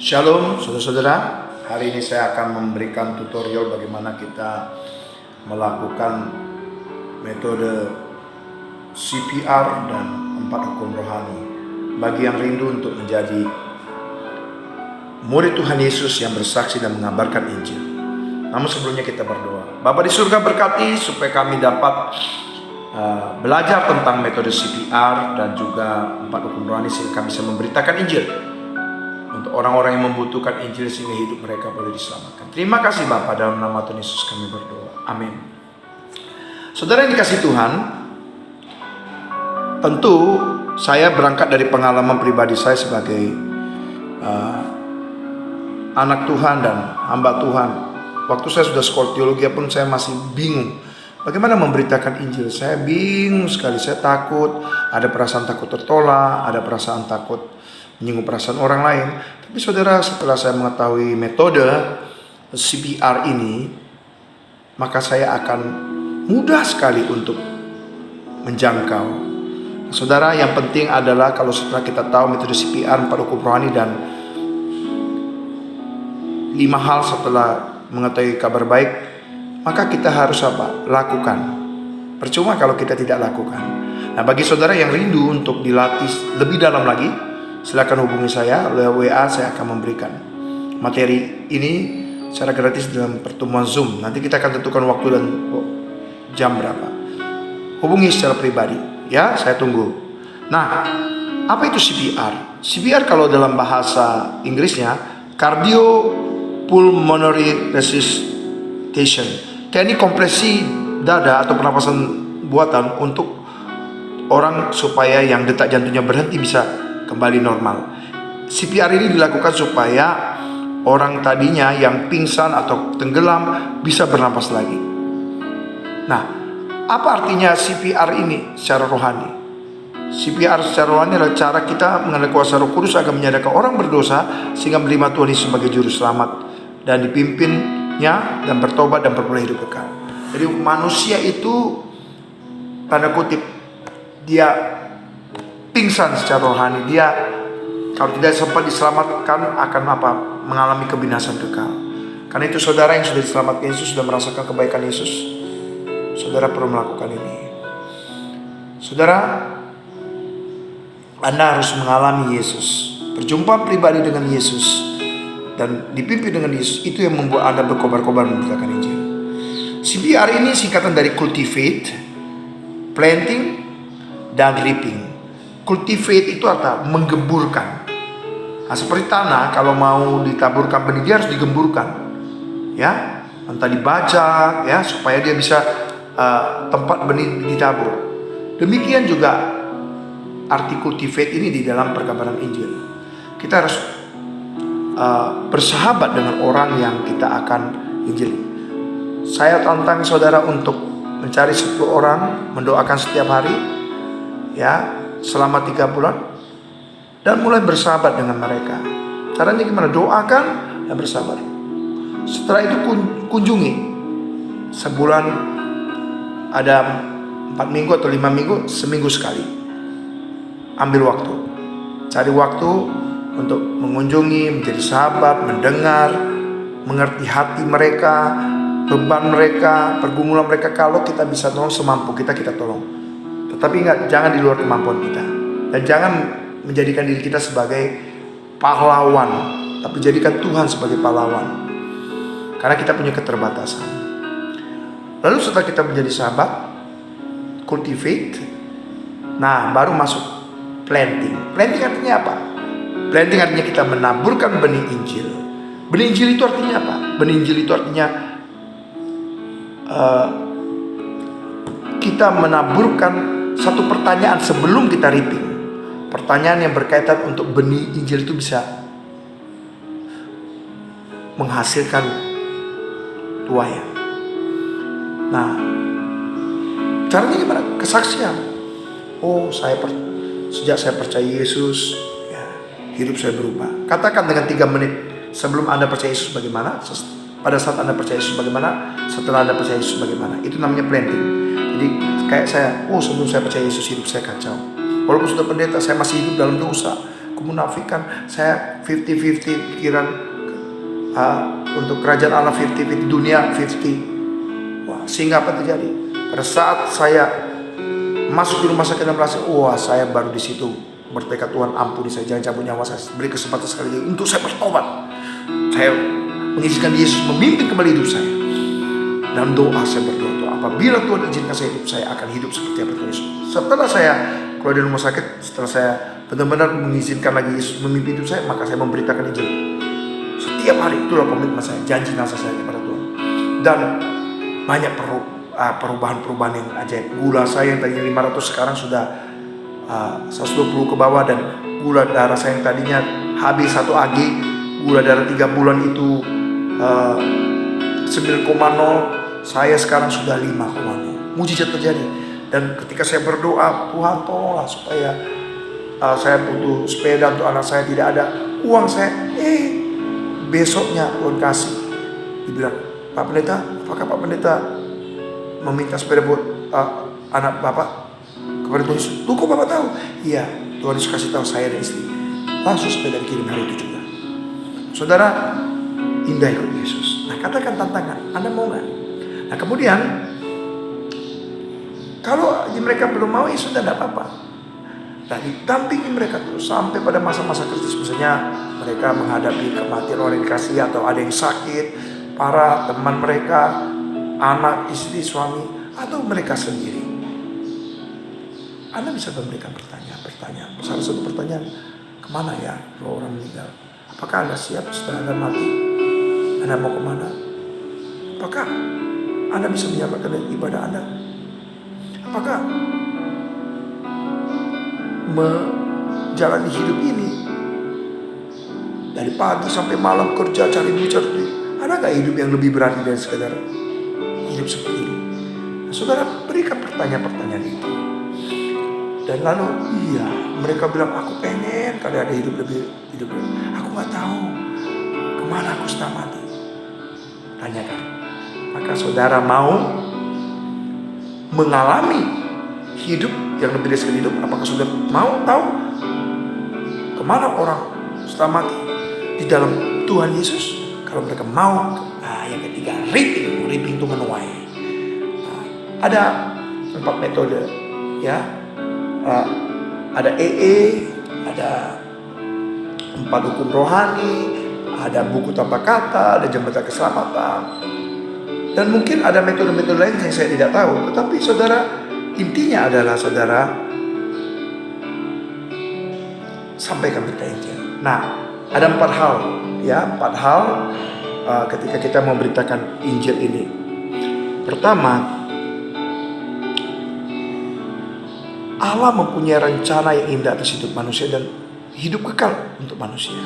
Shalom saudara-saudara, hari ini saya akan memberikan tutorial bagaimana kita melakukan metode CPR dan 4 hukum rohani bagi yang rindu untuk menjadi murid Tuhan Yesus yang bersaksi dan mengabarkan Injil. Namun sebelumnya kita berdoa. Bapa di surga, berkati supaya kami dapat belajar tentang metode CPR dan juga 4 hukum rohani sehingga kami bisa memberitakan Injil untuk orang-orang yang membutuhkan Injil sehingga hidup mereka boleh diselamatkan. Terima kasih Bapa, dalam nama Tuhan Yesus kami berdoa. Amin. Saudara yang dikasihi Tuhan, tentu saya berangkat dari pengalaman pribadi saya sebagai anak Tuhan dan hamba Tuhan. Waktu saya sudah sekolah teologi pun saya masih bingung bagaimana memberitakan Injil. Saya bingung sekali, saya takut, ada perasaan takut tertolak, ada perasaan takut menyinggung perasaan orang lain. Tapi saudara, setelah saya mengetahui metode CPR ini, maka saya akan mudah sekali untuk menjangkau. Saudara, yang penting adalah kalau setelah kita tahu metode CPR, 4 hukum rohani dan 5 hal setelah mengetahui kabar baik, maka kita harus apa? Lakukan. Percuma kalau kita tidak lakukan. Nah, bagi saudara yang rindu untuk dilatih lebih dalam lagi, silakan hubungi saya lewat WA. Saya akan memberikan materi ini secara gratis dalam pertemuan Zoom. Nanti kita akan tentukan waktu dan jam berapa. Hubungi secara pribadi, ya, saya tunggu. Nah, apa itu CPR? CPR kalau dalam bahasa Inggrisnya cardiopulmonary resuscitation. Teknik kompresi dada atau pernapasan buatan untuk orang supaya yang detak jantungnya berhenti bisa kembali normal. CPR ini dilakukan supaya orang tadinya yang pingsan atau tenggelam bisa bernapas lagi. Nah, apa artinya CPR ini secara rohani? CPR secara rohani adalah cara kita mengenal kuasa Roh Kudus agar menyadarkan orang berdosa sehingga menerima Tuhan Yesus sebagai juru selamat dan dipimpinnya dan bertobat dan beroleh hidup kekal. Jadi manusia itu tanda kutip dia pingsan secara rohani, dia kalau tidak sempat diselamatkan akan apa? Mengalami kebinasan kekal. Karena itu saudara yang sudah diselamatkan Yesus, sudah merasakan kebaikan Yesus, saudara perlu melakukan ini. Saudara, Anda harus mengalami Yesus, berjumpa pribadi dengan Yesus dan dipimpin dengan Yesus. Itu yang membuat Anda berkobar-kobar memberitakan Injil. CPR ini singkatan dari cultivate, planting, dan reaping. Cultivate itu artinya menggemburkan. Nah, seperti tanah kalau mau ditaburkan benih dia harus digemburkan, ya, entah dibajak, ya, supaya dia bisa tempat benih ditabur. Demikian juga arti cultivate ini di dalam perkabaran Injil. Kita harus bersahabat dengan orang yang kita akan injili. Saya tantang saudara untuk mencari 10 orang, mendoakan setiap hari, ya, selama 3 bulan dan mulai bersahabat dengan mereka. Caranya gimana? Doakan dan bersahabat. Setelah itu kunjungi. Sebulan ada 4 minggu atau 5 minggu, seminggu sekali. Ambil waktu, cari waktu untuk mengunjungi, menjadi sahabat, mendengar, mengerti hati mereka, beban mereka, pergumulan mereka. Kalau kita bisa tolong semampu kita, kita tolong. Tetapi jangan di luar kemampuan kita. Dan jangan menjadikan diri kita sebagai pahlawan, tapi jadikan Tuhan sebagai pahlawan. Karena kita punya keterbatasan. Lalu setelah kita menjadi sahabat, cultivate, nah baru masuk planting. Planting artinya apa? Planting artinya kita menaburkan benih Injil. Benih Injil itu artinya apa? Benih Injil itu artinya kita menaburkan satu pertanyaan sebelum kita reaping. Pertanyaan yang berkaitan untuk benih Injil itu bisa menghasilkan tuayan. Nah, caranya gimana? Kesaksian. Oh, sejak saya percaya Yesus, ya, hidup saya berubah. Katakan dengan 3 menit sebelum Anda percaya Yesus bagaimana, pada saat Anda percaya Yesus bagaimana, setelah Anda percaya Yesus bagaimana. Itu namanya planting. Jadi kayak saya, sebelum saya percaya Yesus hidup saya kacau. Walaupun sudah pendeta, saya masih hidup dalam dosa. kemunafikan, saya 50-50 pikiran, untuk kerajaan Allah 50-50, dunia 50. Wah, sehingga apa terjadi? Pada saat saya masuk di rumah sakit dan merasa, wah, saya baru di situ bertekad, Tuhan ampuni saya, jangan cabut nyawa saya, beri kesempatan sekali lagi untuk saya bertobat. Saya mengizinkan Yesus memimpin kembali hidup saya. Dan doa saya berdoa, apabila Tuhan izinkan saya hidup, saya akan hidup seperti apa Tuhan Yesus. Setelah saya keluar dari rumah sakit, setelah saya benar-benar mengizinkan lagi Yesus memimpin hidup saya, maka saya memberitakan Injil setiap hari. Itulah komitmen saya, janji nasa saya kepada Tuhan. Dan banyak perubahan-perubahan yang ajaib. Gula saya yang tadinya 500 sekarang sudah 120 ke bawah, dan gula darah saya yang tadinya habis 1 AG, gula darah 3 bulan itu 9,0, saya sekarang sudah 5,0. Mujizat terjadi. Dan ketika saya berdoa, Tuhan tolonglah supaya saya butuh sepeda untuk anak saya, tidak ada uang saya. Besoknya Tuhan kasih. Dibilang, Pak Pendeta, apakah Pak Pendeta meminta sepeda buat anak Bapak kepada Tuhan Yesus? Kok Bapak tahu? Iya, Tuhan Yesus kasih tahu saya dan istri. Langsung sepeda dikirim hari itu juga. Saudara, indah ikut Yesus. Nah, katakan tantangan, Anda mau nggak? Nah, kemudian kalau mereka belum mau, ya sudah, tidak apa-apa. Nah, didampingi mereka terus sampai pada masa-masa kritis. Misalnya mereka menghadapi kematian orang yang dikasihi, atau ada yang sakit, para teman mereka, anak, istri, suami, atau mereka sendiri. Anda bisa memberikan pertanyaan. Salah satu pertanyaan, kemana ya kalau orang meninggal? Apakah Anda siap setelah Anda mati? Anda mau kemana? Apakah Anda bisa menyampaikan ibadah Anda? Apakah menjalani hidup ini dari pagi sampai malam kerja cari duit? Ada nggak hidup yang lebih berarti dari sekedar hidup seperti ini? Nah, saudara, berikan pertanyaan-pertanyaan itu. Dan lalu mereka bilang, aku pengen kali ada hidup lebih. Aku nggak tahu kemana aku setelah mati. Tanyakan. Maka saudara mau mengalami hidup yang lebih dari sekedar hidup? Apakah saudara mau tahu kemana orang setelah mati di dalam Tuhan Yesus? Kalau mereka mau, yang ketiga, reaping itu menuai. Ada 4 metode, ya. Ada ada 4 hukum rohani, ada buku tanpa kata, ada jembatan keselamatan, dan mungkin ada metode-metode lain yang saya tidak tahu. Tetapi saudara, intinya adalah saudara sampaikan berita Injil. Nah, ada 4 hal, ya, 4 hal ketika kita memberitakan Injil ini. Pertama, Allah mempunyai rencana yang indah atas hidup manusia dan hidup kekal untuk manusia.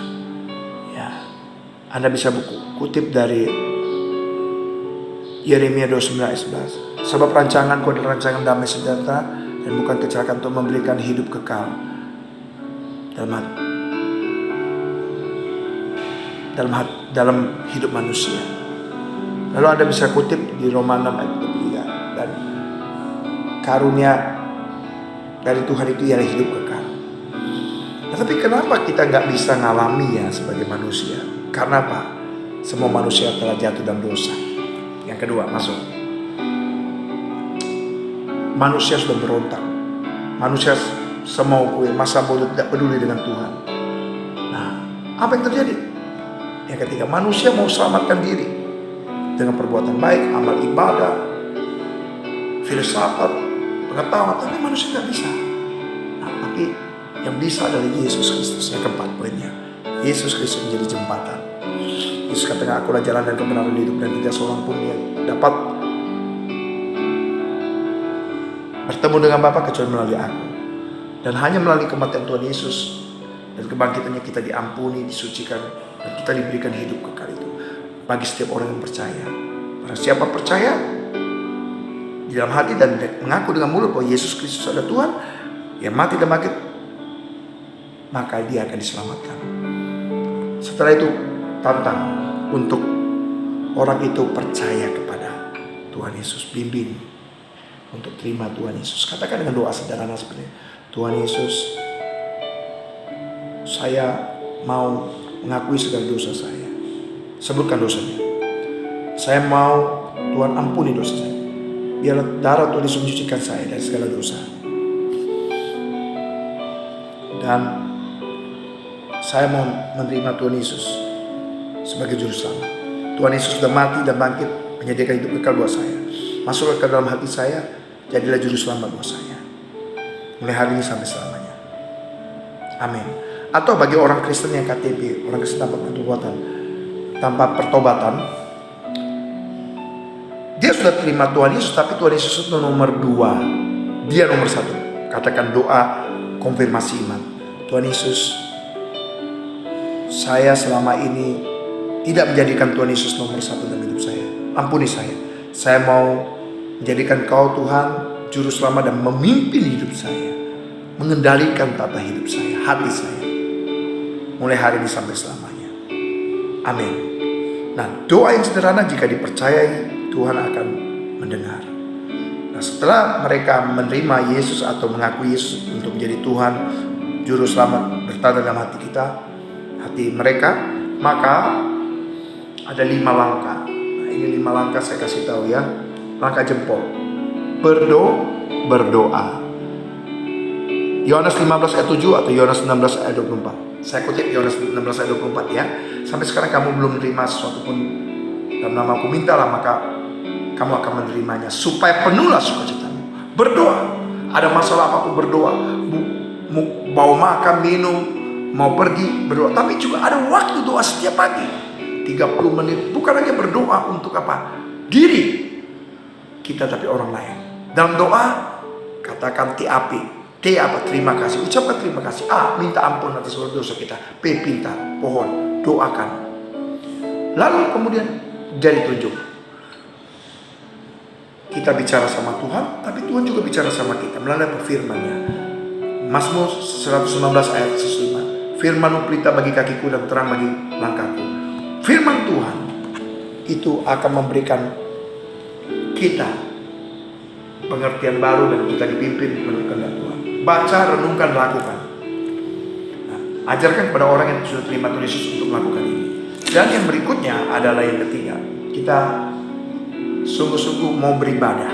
Ya, Anda bisa kutip dari Yeremia 29 ayat 11. Sebab rancanganku adalah rancangan damai sejahtera dan bukan kecelakaan, untuk memberikan hidup kekal dalam hidup manusia. Lalu Anda bisa kutip di Roma 6 ayat 23. Dan karunia dari Tuhan itu ialah hidup kekal. Tapi kenapa kita nggak bisa ngalami ya sebagai manusia? Karena apa? Semua manusia telah jatuh dalam dosa. Yang kedua, masuk. Manusia sudah berontak. Manusia semau masa bodoh, tidak peduli dengan Tuhan. Nah, apa yang terjadi? Yang ketiga, manusia mau selamatkan diri dengan perbuatan baik, amal ibadah, filsafat, pengetahuan, tapi manusia nggak bisa. Nah, tapi yang bisa adalah Yesus Kristus. Yang keempat poinnya, Yesus Kristus menjadi jembatan. Yesus katakan, akulah jalan dan kebenaran hidup, dan tidak seorang pun yang dapat bertemu dengan Bapa kecuali melalui aku. Dan hanya melalui kematian Tuhan Yesus dan kebangkitannya kita diampuni, disucikan, dan kita diberikan hidup kekal itu bagi setiap orang yang percaya. Barang siapa percaya di dalam hati dan mengaku dengan mulut bahwa Yesus Kristus adalah Tuhan, yang mati dan bangkit, maka dia akan diselamatkan. Setelah itu tantang untuk orang itu percaya kepada Tuhan Yesus, bimbing untuk terima Tuhan Yesus. Katakan dengan doa sederhana seperti ini, Tuhan Yesus, saya mau mengakui segala dosa saya. Sebutkan dosanya. Saya mau Tuhan ampuni dosa saya. Biarlah darah Tuhan Yesus mencucikan saya dari segala dosa. Dan saya mau menerima Tuhan Yesus sebagai juru selamat. Tuhan Yesus sudah mati dan bangkit, menyediakan hidup kekal buat saya. Masuklah ke dalam hati saya, jadilah juru selamat buat saya. Mulai hari ini sampai selamanya. Amin. Atau bagi orang Kristen yang KTP, orang Kristen tanpa pertobatan, dia sudah terima Tuhan Yesus, tapi Tuhan Yesus itu nomor 2, dia nomor 1. Katakan doa konfirmasi iman. Tuhan Yesus, saya selama ini tidak menjadikan Tuhan Yesus nomor 1 dalam hidup saya. Ampuni saya. Saya mau menjadikan Kau Tuhan juru selamat dan memimpin hidup saya, mengendalikan tata hidup saya, hati saya, mulai hari ini sampai selamanya. Amin. Nah, doa yang sederhana jika dipercayai, Tuhan akan mendengar. Nah, setelah mereka menerima Yesus atau mengakui Yesus untuk menjadi Tuhan juru selamat bertata dalam hati kita, hati mereka, maka ada 5 langkah. Nah, ini 5 langkah saya kasih tahu ya. Langkah jempol. Berdoa. Yohanes 15 ayat 7 atau Yohanes 16 ayat 24. Saya kutip Yohanes 16 ayat 24 ya. Sampai sekarang kamu belum menerima sesuatu pun dalam nama Aku, mintalah maka kamu akan menerimanya, supaya penuhlah sukacitamu. Berdoa. Ada masalah apapun berdoa. Mau makan, minum, mau pergi, berdoa. Tapi juga ada waktu doa setiap pagi. 30 menit. Bukan hanya berdoa untuk apa? Diri kita, tapi orang lain. Dalam doa, katakan TAP. T apa? Terima kasih. Ucapkan terima kasih. A, minta ampun atas segala dosa kita. P, pinta. Pohon. Doakan. Lalu kemudian jari tunjuk. Kita bicara sama Tuhan, tapi Tuhan juga bicara sama kita melalui firman-Nya. Mazmur 119 ayat 105. Firman-Mu pelita bagi kakiku dan terang bagi langkahku. Firman Tuhan itu akan memberikan kita pengertian baru dan kita dipimpin menurut kehendak Tuhan. Baca, renungkan, lakukan. Nah, ajarkan kepada orang yang sudah terima Tuhan Yesus untuk melakukan ini. Dan yang berikutnya adalah yang ketiga, kita sungguh-sungguh mau beribadah.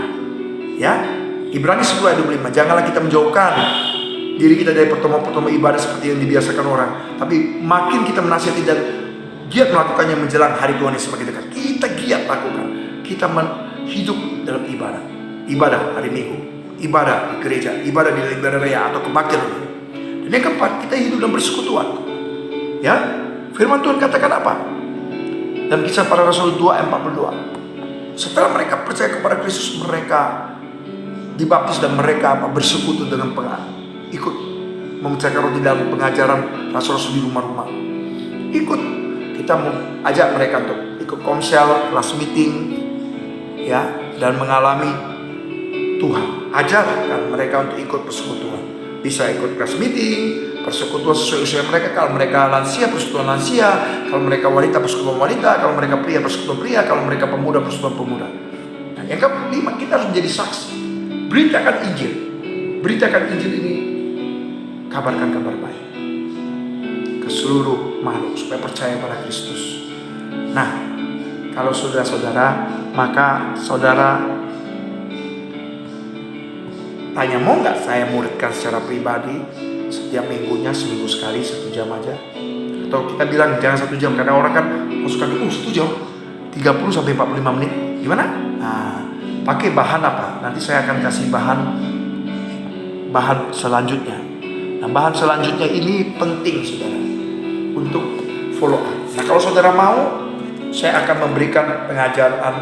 Ya, Ibrani 10 ayat 25. Janganlah kita menjauhkan diri kita dari pertemuan-pertemuan ibadah seperti yang dibiasakan orang, tapi makin kita menasihati dan giat melakukannya menjelang hari Tuhan Yesus semakin dekat. Kita giat lakukan. Kita hidup dalam ibadah. Ibadah hari Minggu, ibadah di gereja, ibadah di ibadah raya atau kebaktian. Dan yang keempat, kita hidup dalam persekutuan. Ya, firman Tuhan katakan apa? Dalam Kisah Para Rasul 2 ayat 42. Setelah mereka percaya kepada Kristus, mereka dibaptis dan mereka bersekutu dengan ikut memecahkan roti dalam pengajaran rasul-rasul di rumah-rumah. Ikut, kita mau ajak mereka untuk ikut komsel, kelas meeting, ya, dan mengalami Tuhan. Ajarkan mereka untuk ikut persekutuan. Bisa ikut kelas meeting, persekutuan sesuai usia mereka. Kalau mereka lansia, persekutuan lansia. Kalau mereka wanita, persekutuan wanita. Kalau mereka pria, persekutuan pria. Kalau mereka pemuda, persekutuan pemuda. Nah, yang kelima, kita harus menjadi saksi. Beritakan Injil. Beritakan Injil ini. Kabarkan kabar baik ke seluruh makhluk supaya percaya pada Kristus. Nah, kalau saudara-saudara, maka saudara tanya, mau nggak saya muridkan secara pribadi setiap minggunya, seminggu sekali 1 jam aja? Atau kita bilang jangan 1 jam, karena orang kan suka 1 jam 30 sampai 45 menit. Gimana? Nah, pakai bahan apa? Nanti saya akan kasih bahan selanjutnya. Nah, bahan selanjutnya ini penting saudara untuk follow up. Nah, kalau saudara mau, saya akan memberikan pengajaran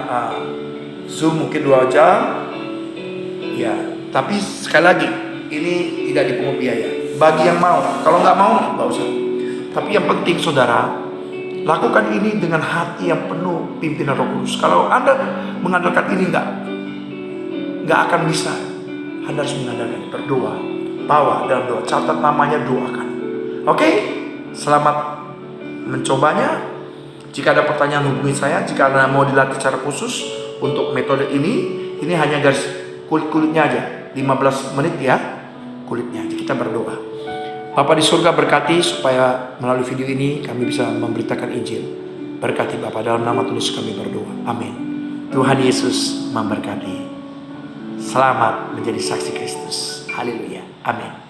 Zoom mungkin 2 jam. Ya, tapi sekali lagi ini tidak dipungut biaya. Bagi yang mau, kalau nggak mau nggak usah. Tapi yang penting saudara, lakukan ini dengan hati yang penuh pimpinan Roh Kudus. Kalau Anda mengandalkan ini nggak akan bisa. Anda harus mengandalkan, berdoa. Bawa dalam doa, catat namanya, doakan. Oke? Selamat mencobanya. Jika ada pertanyaan hubungi saya. Jika Anda mau dilatih secara khusus untuk metode ini hanya garis kulit-kulitnya aja, 15 menit ya, kulitnya aja. Kita berdoa. Bapa di surga, berkati supaya melalui video ini kami bisa memberitakan Injil. Berkati Bapa, dalam nama Tuhan Yesus kami berdoa. Amin. Tuhan Yesus memberkati. Selamat menjadi saksi Kristus. Haleluya. Amin.